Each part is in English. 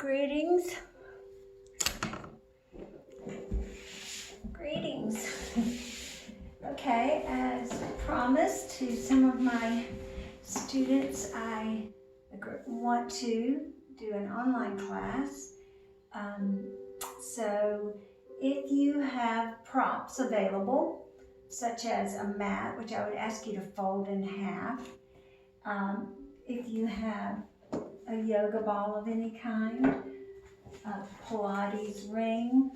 Greetings. Greetings. Okay, as promised to some of my students, I want to do an online class. So if you have props available, such as a mat, which I would ask you to fold in half, if you have a yoga ball of any kind, a Pilates ring,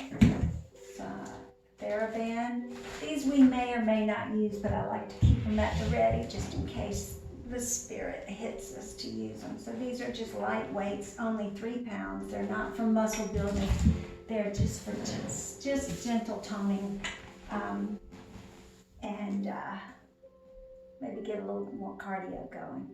TheraBand. These we may or may not use, but I like to keep them at the ready just in case the spirit hits us to use them. So these are just light weights, only 3 pounds. They're not for muscle building. They're just for just gentle toning, and maybe get a little more cardio going.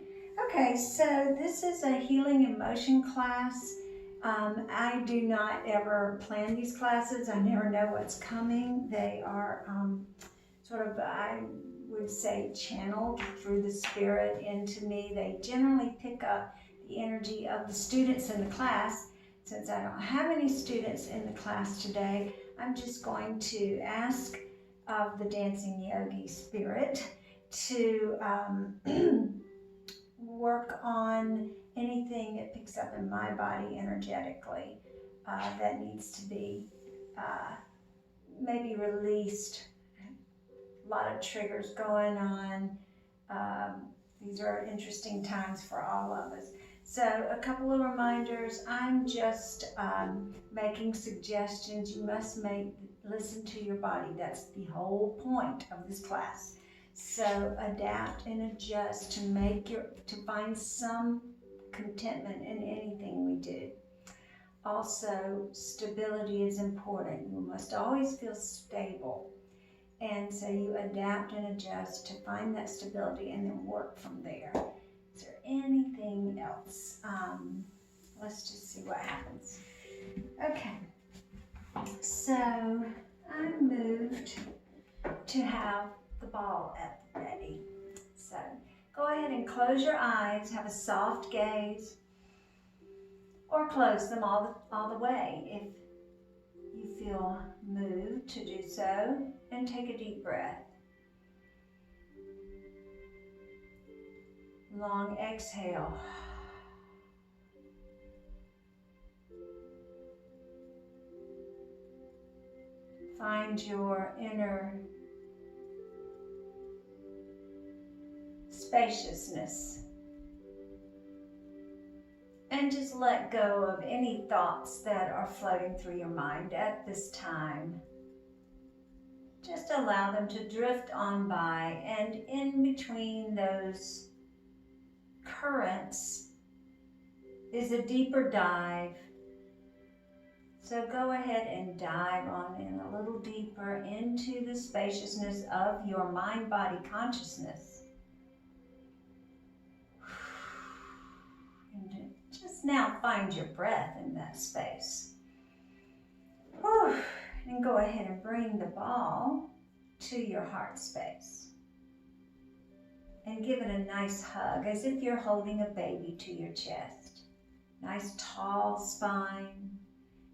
Okay, so this is a healing in motion class. I do not ever plan these classes. I never know what's coming. They are sort of, I would say, channeled through the spirit into me. They generally pick up the energy of the students in the class. Since I don't have any students in the class today, I'm just going to ask of the dancing yogi spirit to work on anything it picks up in my body energetically that needs to be maybe released. A lot of triggers going on. These are interesting times for all of us. So a couple of reminders. I'm just making suggestions. You must listen to your body. That's the whole point of this class. So adapt and adjust to find some contentment in anything we do. Also, stability is important. You must always feel stable. And so you adapt and adjust to find that stability and then work from there. Is there anything else? Let's just see what happens. Okay, so I moved to have the ball at the ready. So go ahead and close your eyes, have a soft gaze, or close them all the way if you feel moved to do so, and take a deep breath. Long exhale. Find your inner spaciousness. And just let go of any thoughts that are floating through your mind at this time. Just allow them to drift on by, and in between those currents is a deeper dive. So go ahead and dive on in a little deeper into the spaciousness of your mind-body consciousness. And just now find your breath in that space. Whew. And go ahead and bring the ball to your heart space. And give it a nice hug as if you're holding a baby to your chest. Nice tall spine.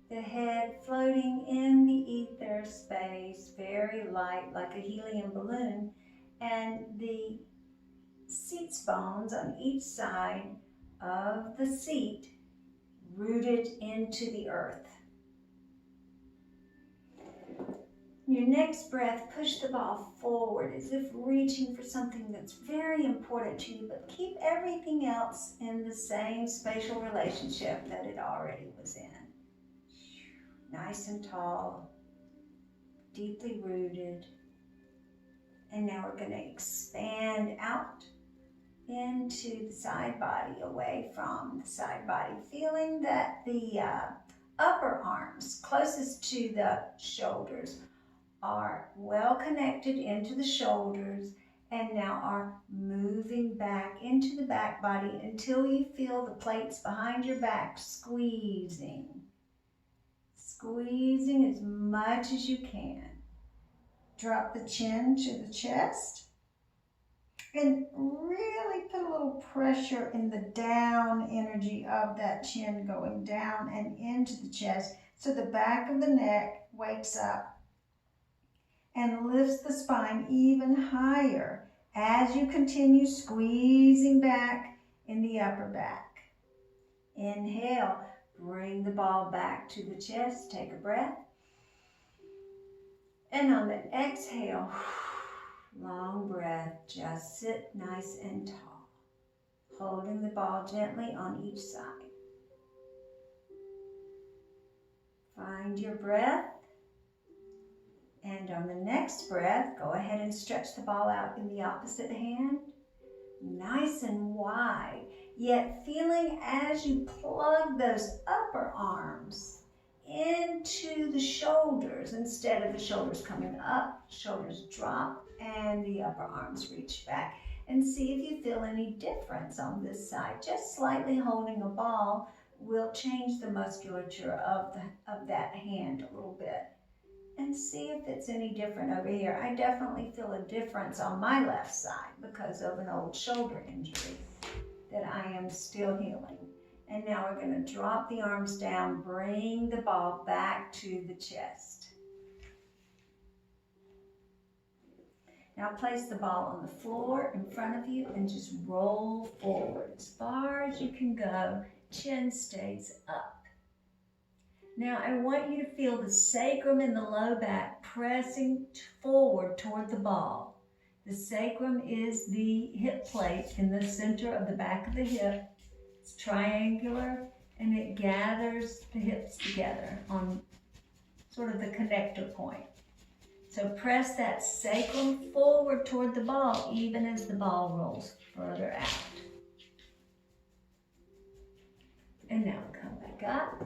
The head floating in the ether space, very light, like a helium balloon. And the seat's bones on each side of the seat rooted into the earth. Your next breath, push the ball forward as if reaching for something that's very important to you, but keep everything else in the same spatial relationship that it already was in. Nice and tall, deeply rooted. And now we're going to expand out into the side body, away from the side body, feeling that the upper arms closest to the shoulders are well connected into the shoulders, and now are moving back into the back body until you feel the plates behind your back squeezing. Squeezing as much as you can. Drop the chin to the chest and really put a little pressure in the down energy of that chin going down and into the chest so the back of the neck wakes up and lifts the spine even higher as you continue squeezing back in the upper back. Inhale, bring the ball back to the chest, take a breath. And on the exhale, long breath, just sit nice and tall, holding the ball gently on each side. Find your breath. And on the next breath, go ahead and stretch the ball out in the opposite hand, nice and wide, yet feeling as you plug those upper arms into the shoulders. Instead of the shoulders coming up, shoulders drop and the upper arms reach back. And see if you feel any difference on this side. Just slightly holding a ball will change the musculature of that hand a little bit. And see if it's any different over here. I definitely feel a difference on my left side because of an old shoulder injury that I am still healing. And now we're going to drop the arms down, bring the ball back to the chest. Now place the ball on the floor in front of you and just roll forward as far as you can go. Chin stays up. Now I want you to feel the sacrum and the low back pressing forward toward the ball. The sacrum is the hip plate in the center of the back of the hip. It's triangular and it gathers the hips together on sort of the connector point. So press that sacrum forward toward the ball even as the ball rolls further out. And now come back up.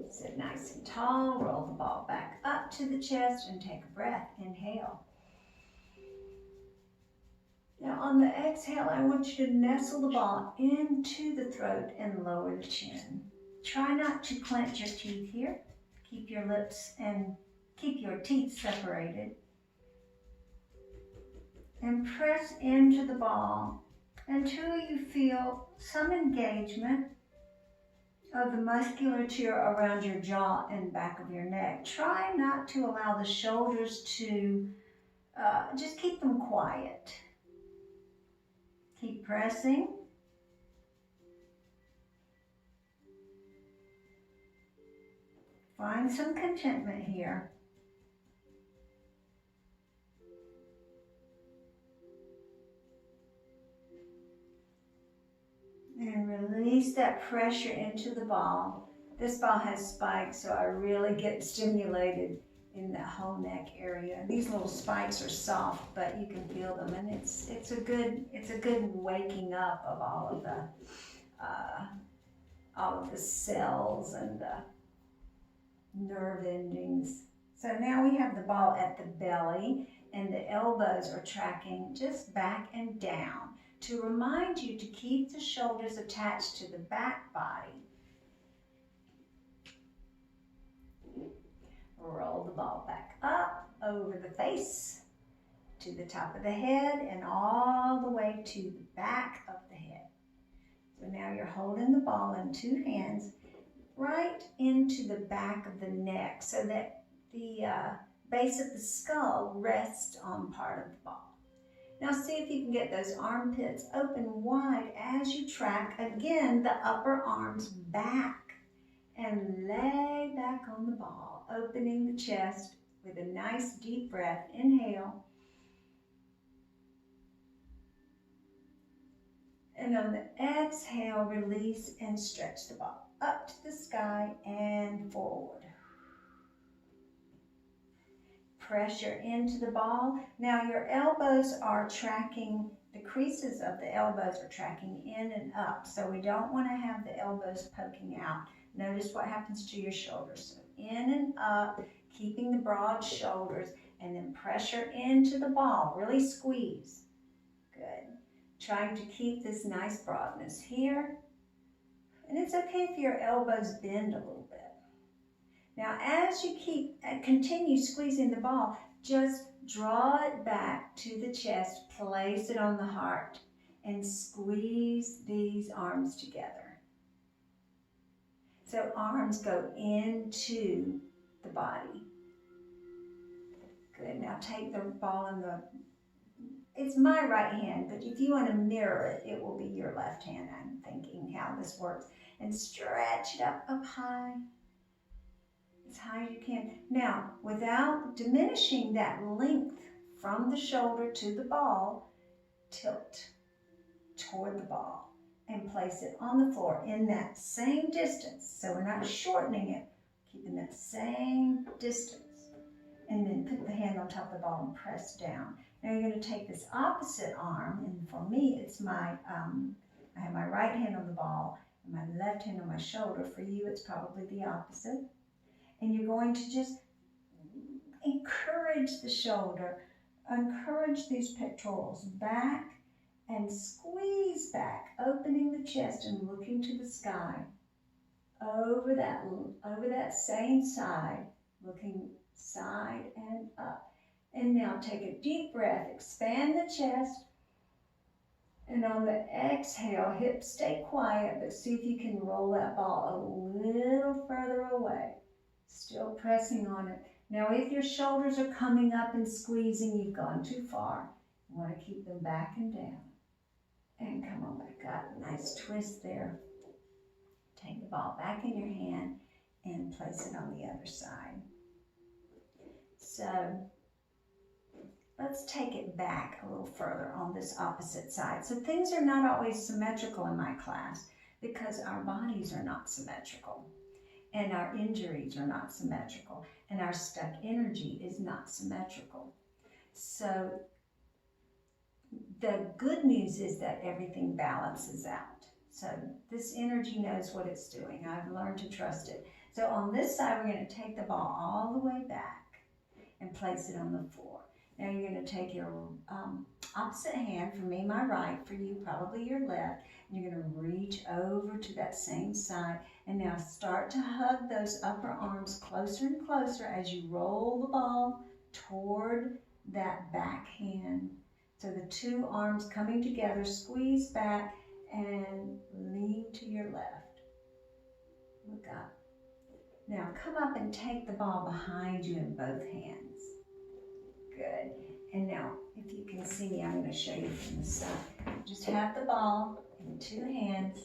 Sit nice and tall, roll the ball back up to the chest and take a breath. Inhale. Now on the exhale, I want you to nestle the ball into the throat and lower the chin. Try not to clench your teeth here. Keep your lips and keep your teeth separated. And press into the ball until you feel some engagement of the musculature around your jaw and back of your neck. Try not to allow the shoulders to, just keep them quiet. Keep pressing. Find some contentment here. And release that pressure into the ball. This ball has spikes, so I really get stimulated in that whole neck area. These little spikes are soft, but you can feel them, and it's a good waking up of all of the cells and the nerve endings. So now we have the ball at the belly, and the elbows are tracking just back and down to remind you to keep the shoulders attached to the back body. Roll the ball back up over the face to the top of the head and all the way to the back of the head. So now you're holding the ball in two hands right into the back of the neck so that the base of the skull rests on part of the ball. Now see if you can get those armpits open wide as you track, again, the upper arms back and lay back on the ball, opening the chest with a nice deep breath. Inhale. And on the exhale, release and stretch the ball up to the sky and forward. Pressure into the ball. Now your elbows are tracking, the creases of the elbows are tracking in and up. So we don't want to have the elbows poking out. Notice what happens to your shoulders. So in and up, keeping the broad shoulders, and then pressure into the ball. Really squeeze. Good. Trying to keep this nice broadness here. And it's okay if your elbows bend a little bit. Now, as you continue squeezing the ball, just draw it back to the chest, place it on the heart, and squeeze these arms together. So arms go into the body. Good. Now take the ball in the, it's my right hand, but if you want to mirror it, it will be your left hand. I'm thinking how this works. And stretch it up high, as high as you can. Now, without diminishing that length from the shoulder to the ball, tilt toward the ball and place it on the floor in that same distance. So we're not shortening it, keeping that same distance. And then put the hand on top of the ball and press down. Now you're going to take this opposite arm, and for me it's my, I have my right hand on the ball and my left hand on my shoulder. For you it's probably the opposite. And you're going to just encourage the shoulder, encourage these pectorals back and squeeze back, opening the chest and looking to the sky. Over that same side, looking side and up. And now take a deep breath, expand the chest, and on the exhale, hips stay quiet, but see if you can roll that ball a little further away. Still pressing on it. Now if your shoulders are coming up and squeezing, you've gone too far. You want to keep them back and down. And come on back up, nice twist there. Take the ball back in your hand and place it on the other side. So let's take it back a little further on this opposite side. So things are not always symmetrical in my class because our bodies are not symmetrical and our injuries are not symmetrical and our stuck energy is not symmetrical. So the good news is that everything balances out. So this energy knows what it's doing. I've learned to trust it. So on this side, we're going to take the ball all the way back and place it on the floor. Now you're going to take your opposite hand, for me my right, for you probably your left, and you're going to reach over to that same side and now start to hug those upper arms closer and closer as you roll the ball toward that back hand. So the two arms coming together, squeeze back and lean to your left. Look up. Now come up and take the ball behind you in both hands. Good. And now, if you can see me, I'm going to show you from the side. Just have the ball in two hands,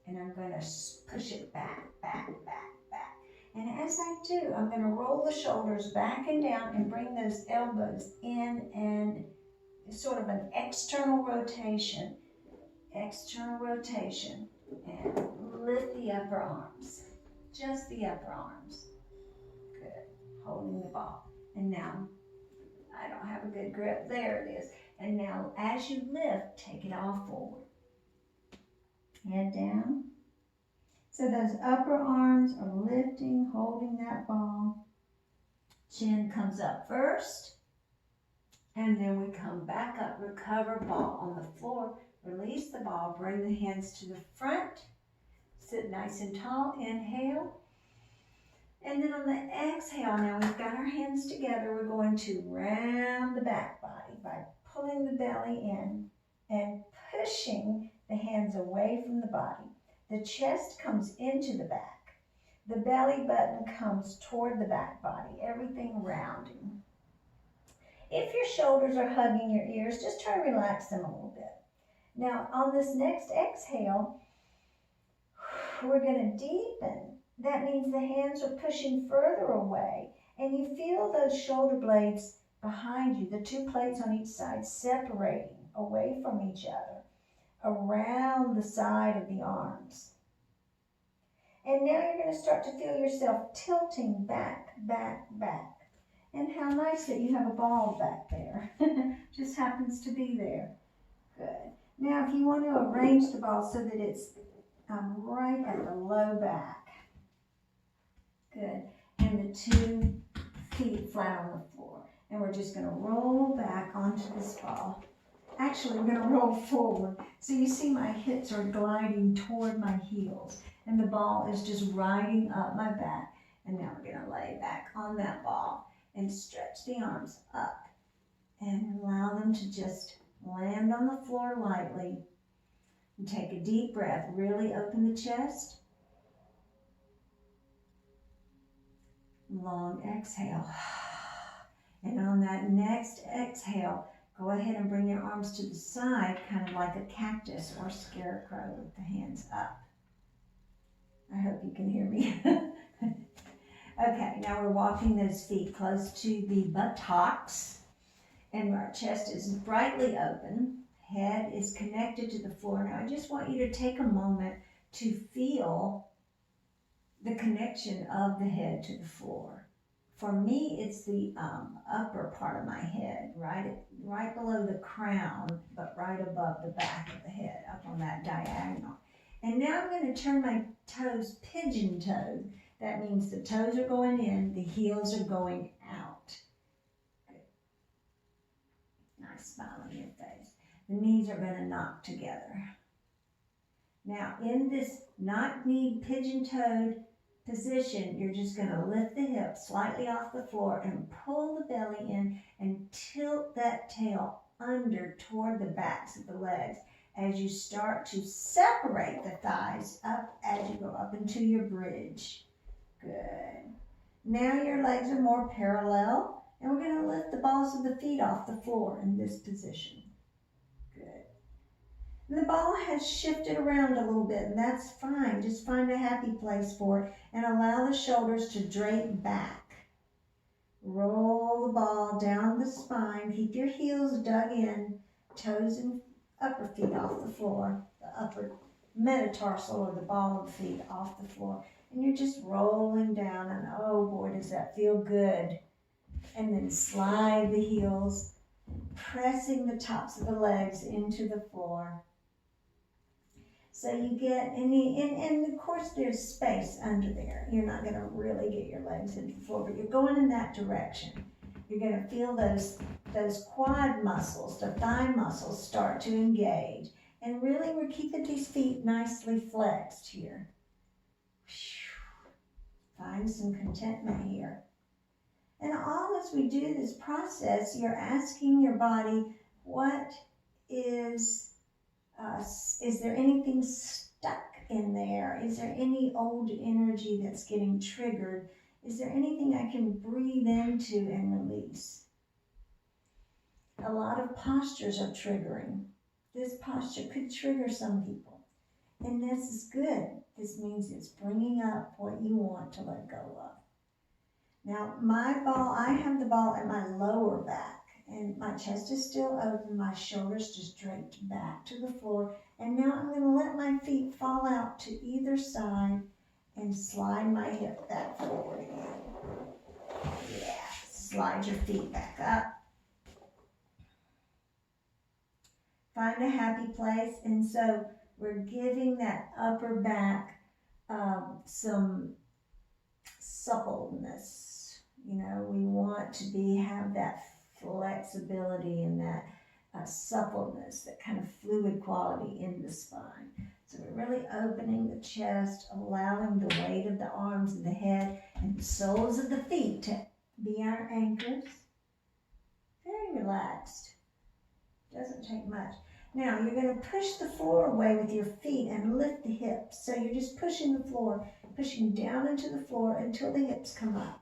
and I'm going to push it back, back, back, back. And as I do, I'm going to roll the shoulders back and down and bring those elbows in and sort of an external rotation, and lift the upper arms, just the upper arms. Good. Holding the ball. And now, I don't have a good grip. There it is. And now, as you lift, take it all forward. Head down. So those upper arms are lifting, holding that ball. Chin comes up first. And then we come back up, recover ball on the floor. Release the ball, bring the hands to the front. Sit nice and tall. Inhale. And then on the exhale, now we've got our hands together, we're going to round the back body by pulling the belly in and pushing the hands away from the body. The chest comes into the back. The belly button comes toward the back body, everything rounding. If your shoulders are hugging your ears, just try to relax them a little bit. Now on this next exhale, we're going to deepen. That means the hands are pushing further away, and you feel those shoulder blades behind you, the two plates on each side, separating away from each other, around the side of the arms. And now you're going to start to feel yourself tilting back, back, back. And how nice that you have a ball back there. Just happens to be there. Good. Now if you want to arrange the ball so that it's right at the low back. Good. And the 2 feet flat on the floor. And we're just going to roll back onto this ball. Actually, we're going to roll forward. So you see my hips are gliding toward my heels. And the ball is just riding up my back. And now we're going to lay back on that ball and stretch the arms up. And allow them to just Land on the floor lightly. And take a deep breath. Really open the chest. Long exhale. And on that next exhale, go ahead and bring your arms to the side, kind of like a cactus or scarecrow with the hands up. I hope you can hear me. Okay, now we're walking those feet close to the buttocks, and our chest is brightly open. Head is connected to the floor. Now I just want you to take a moment to feel the connection of the head to the floor. For me, it's the upper part of my head, right below the crown, but right above the back of the head, up on that diagonal. And now I'm going to turn my toes pigeon-toed. That means the toes are going in, the heels are going out. Good. Nice smile on your face. The knees are going to knock together. Now, in this knock-kneed, pigeon-toed position, you're just going to lift the hips slightly off the floor and pull the belly in and tilt that tail under toward the backs of the legs as you start to separate the thighs up as you go up into your bridge. Good. Now your legs are more parallel, and we're going to lift the balls of the feet off the floor in this position. Good. And the ball has shifted around a little bit, and that's fine. Just find a happy place for it and allow the shoulders to drape back. Roll the ball down the spine. Keep your heels dug in, toes and upper feet off the floor, the upper metatarsal or the ball of the feet off the floor. And you're just rolling down, and oh boy, does that feel good. And then slide the heels, pressing the tops of the legs into the floor. So you get and of course there's space under there. You're not going to really get your legs into the floor, but you're going in that direction. You're going to feel those quad muscles, the thigh muscles start to engage. And really we're keeping these feet nicely flexed here. Find some contentment here. And all as we do this process, you're asking your body, what is there anything stuck in there? Is there any old energy that's getting triggered? Is there anything I can breathe into and release? A lot of postures are triggering. This posture could trigger some people. And this is good. This means it's bringing up what you want to let go of. Now, I have the ball at my lower back, and my chest is still open. My shoulders just draped back to the floor. And now I'm going to let my feet fall out to either side and slide my hip back forward again. Yeah, slide your feet back up. Find a happy place. And so we're giving that upper back some suppleness. You know, we want to have that flexibility and that suppleness, that kind of fluid quality in the spine. So we're really opening the chest, allowing the weight of the arms and the head and the soles of the feet to be our anchors. Very relaxed. Doesn't take much. Now you're going to push the floor away with your feet and lift the hips. So you're just pushing the floor, pushing down into the floor until the hips come up.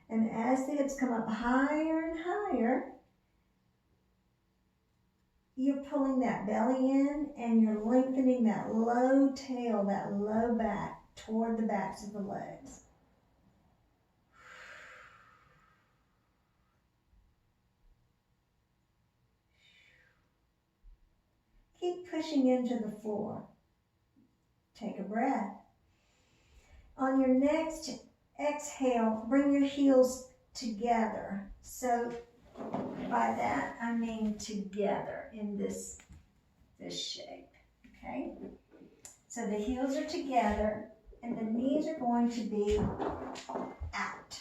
And as the hips come up higher and higher, you're pulling that belly in and you're lengthening that low tail, that low back toward the backs of the legs. Keep pushing into the floor. Take a breath. On your next exhale, bring your heels together. So by that, I mean together in this shape, okay? So the heels are together and the knees are going to be out,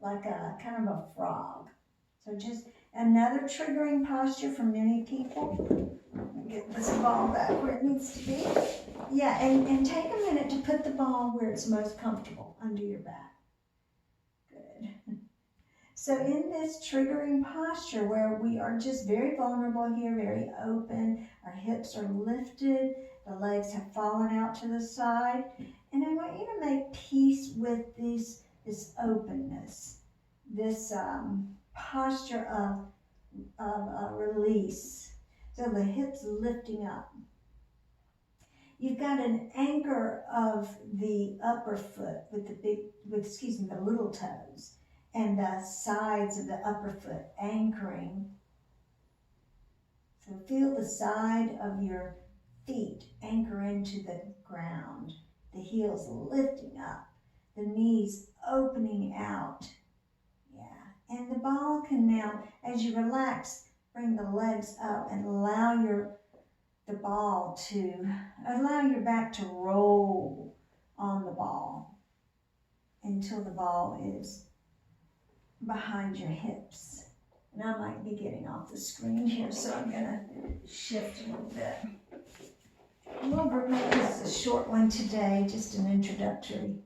like a kind of a frog. So just another triggering posture for many people. Get this ball back where it needs to be. Yeah, and take a minute to put the ball where it's most comfortable, under your back. Good. So in this triggering posture where we are just very vulnerable here, very open, our hips are lifted, the legs have fallen out to the side, and I want you to make peace with this openness, this posture of release. So the hips lifting up. You've got an anchor of the upper foot with the little toes and the sides of the upper foot anchoring. So feel the side of your feet anchor into the ground, the heels lifting up, the knees opening out. Yeah, and the ball can now, as you relax, bring the legs up and allow your back to roll on the ball until the ball is behind your hips. And I might be getting off the screen here, so I'm gonna shift a little bit. We'll make this a short one today, just an introductory.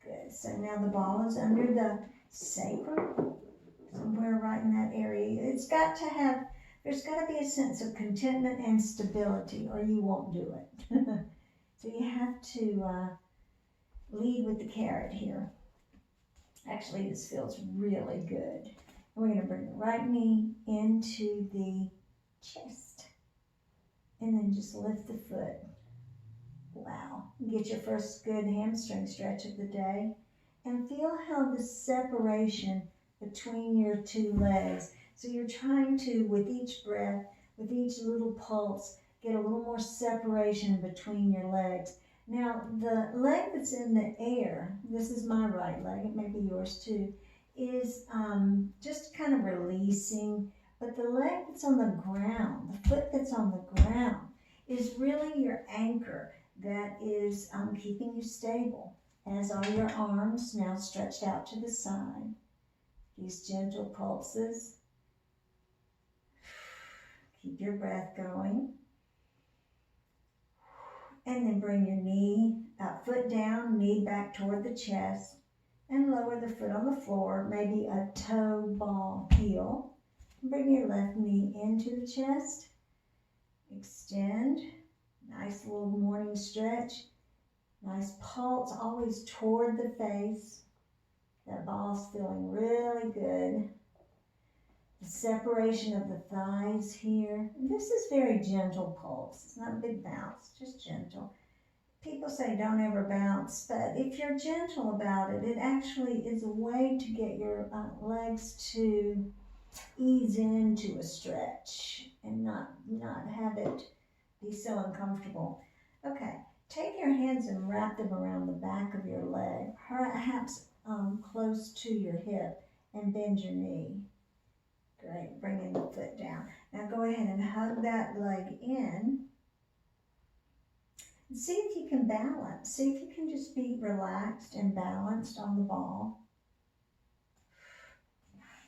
Good, so now the ball is under the sacrum, somewhere right in that area. There's got to be a sense of contentment and stability, or you won't do it. So you have to lead with the carrot here. Actually, this feels really good. We're going to bring the right knee into the chest. And then just lift the foot. Wow. Get your first good hamstring stretch of the day. And feel how the separation between your two legs. So you're trying to, with each breath, with each little pulse, get a little more separation between your legs. Now, the leg that's in the air, this is my right leg, it may be yours too, is just kind of releasing, but the leg that's on the ground, the foot that's on the ground, is really your anchor that is keeping you stable, as are your arms now stretched out to the side. These gentle pulses. Keep your breath going. And then bring your foot down, knee back toward the chest, and lower the foot on the floor, maybe a toe ball heel. Bring your left knee into the chest. Extend. Nice little morning stretch. Nice pulse, always toward the face. That ball's feeling really good. The separation of the thighs here. And this is very gentle pulse. It's not a big bounce, just gentle. People say don't ever bounce, but if you're gentle about it, it actually is a way to get your legs to ease into a stretch and not have it be so uncomfortable. Okay, take your hands and wrap them around the back of your leg, perhaps close to your hip, and bend your knee. Great, bringing the foot down. Now go ahead and hug that leg in. And see if you can balance. See if you can just be relaxed and balanced on the ball.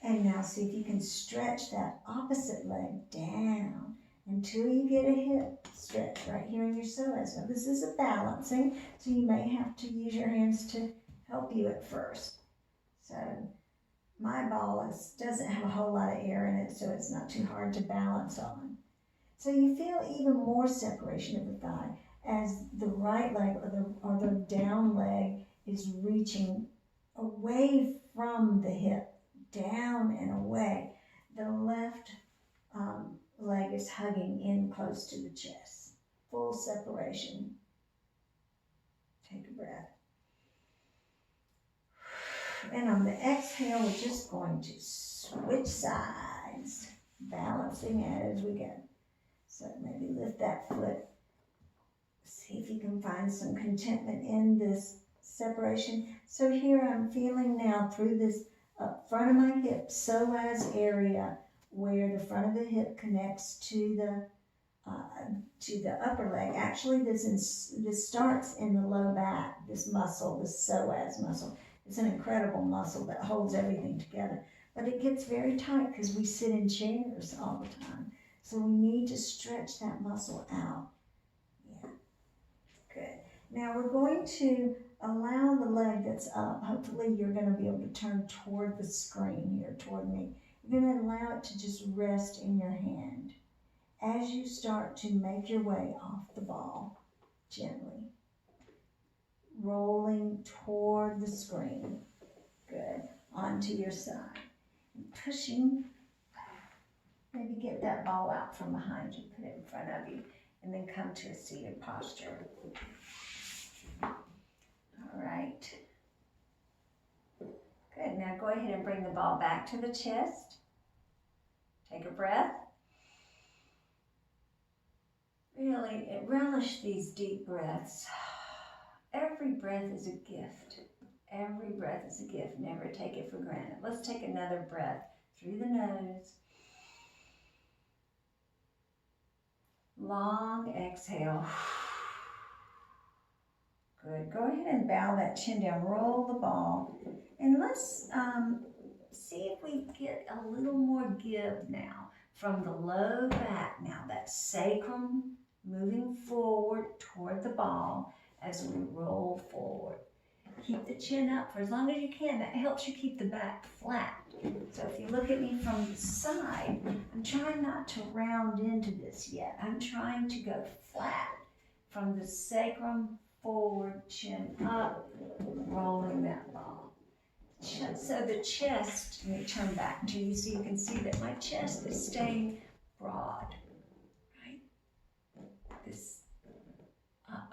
And now see if you can stretch that opposite leg down until you get a hip stretch right here in your psoas. Now this is a balancing, so you may have to use your hands to help you at first. So my ball doesn't have a whole lot of air in it, so it's not too hard to balance on. So you feel even more separation of the thigh as the right leg or the down leg is reaching away from the hip, down and away. The left leg is hugging in close to the chest. Full separation. Take a breath. And on the exhale, we're just going to switch sides, balancing as we go. So maybe lift that foot. See if you can find some contentment in this separation. So here I'm feeling now through this front of my hip, psoas area, where the front of the hip connects to the upper leg. Actually, this starts in the low back, this muscle, this psoas muscle. It's an incredible muscle that holds everything together. But it gets very tight because we sit in chairs all the time. So we need to stretch that muscle out. Yeah, good. Now we're going to allow the leg that's up. Hopefully you're going to be able to turn toward the screen here, toward me. You're going to allow it to just rest in your hand as you start to make your way off the ball gently, rolling toward the screen. Good. Onto your side. Pushing. Maybe get that ball out from behind you, put it in front of you, and then come to a seated posture. All right. Good. Now go ahead and bring the ball back to the chest. Take a breath. Really relish these deep breaths. Every breath is a gift. Every breath is a gift. Never take it for granted. Let's take another breath through the nose. Long exhale. Good. Go ahead and bow that chin down. Roll the ball. And let's see if we get a little more give now from the low back. Now that sacrum moving forward toward the ball as we roll forward. Keep the chin up for as long as you can. That helps you keep the back flat. So if you look at me from the side, I'm trying not to round into this yet. I'm trying to go flat from the sacrum forward, chin up, rolling that ball. So the chest, let me turn back to you so you can see that my chest is staying broad, right? This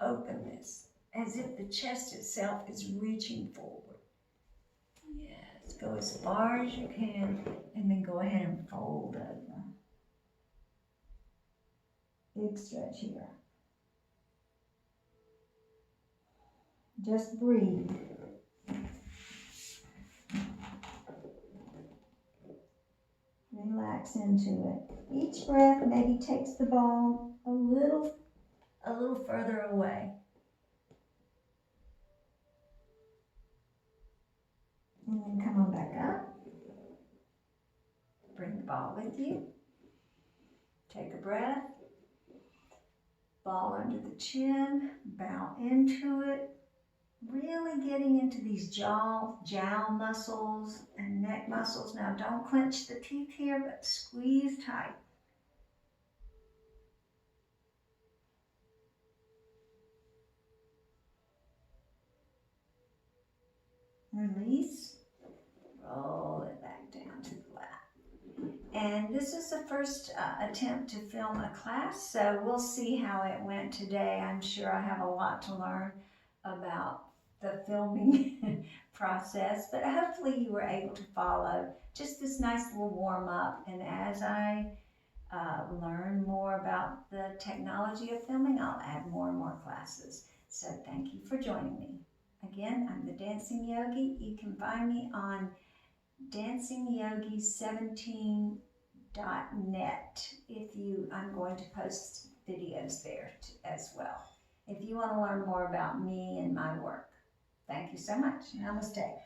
openness, as if the chest itself is reaching forward. Yes, go as far as you can, and then go ahead and fold over. Big stretch here. Just breathe. Relax into it. Each breath maybe takes the ball a little further away. And then come on back up. Bring the ball with you. Take a breath. Ball under the chin. Bow into it. Really getting into these jowl muscles and neck muscles. Now don't clench the teeth here, but squeeze tight. Release. Roll it back down to the lap. And this is the first attempt to film a class, so we'll see how it went today. I'm sure I have a lot to learn about the filming process, but hopefully you were able to follow just this nice little warm-up. And as I learn more about the technology of filming, I'll add more and more classes. So thank you for joining me. Again, I'm the Dancing Yogi. You can find me on dancingyogi17.net. I'm going to post videos there as well, if you want to learn more about me and my work. Thank you so much. Namaste.